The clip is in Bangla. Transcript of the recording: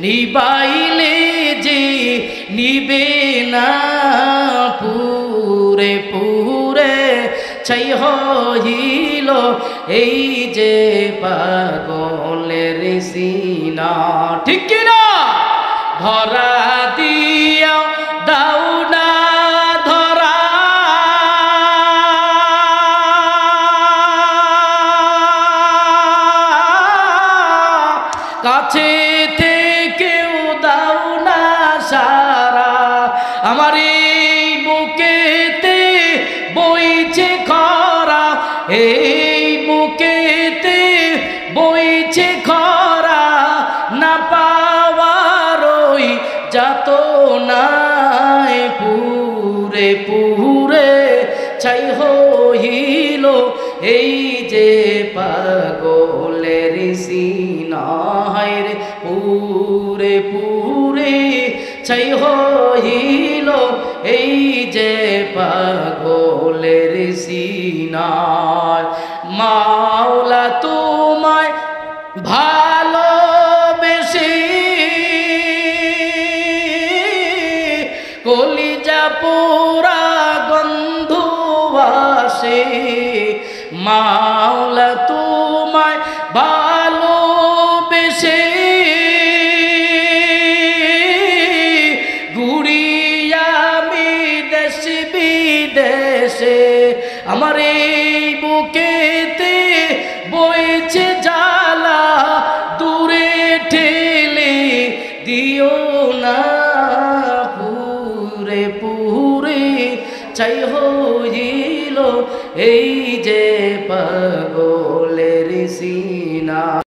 নিবাইলে যে নিবে না পুরে পুরে ছাই হইল এই যে পাগলের সিনা ঠিক কিনা ধরা দিয়া দাও না ধরা কাছে থেকেও দাও না সারা আমার এই বুকেতে বইছে খরা এই বুকেতে বইছে খরা না পাওয়ার ওই যাত নাই পুরে পুরে ছাই হইল এই যে পাগলের সিনা রে পুরে পুরে ছাই হইল এই যে পাগলের সিনা মাওলা তোমায় ভালোবেসে কলিজা পোড়া গন্ধ আসে মাওলা তোমায় ভালোবেসে ঘুরি আমি দেশ বিদেশে আমার এই বুকেতে বইছে জ্বালা দূরে ঠেলে দিও না পুরে পুরে ছাই হইল এই যে পাগলের সিনা।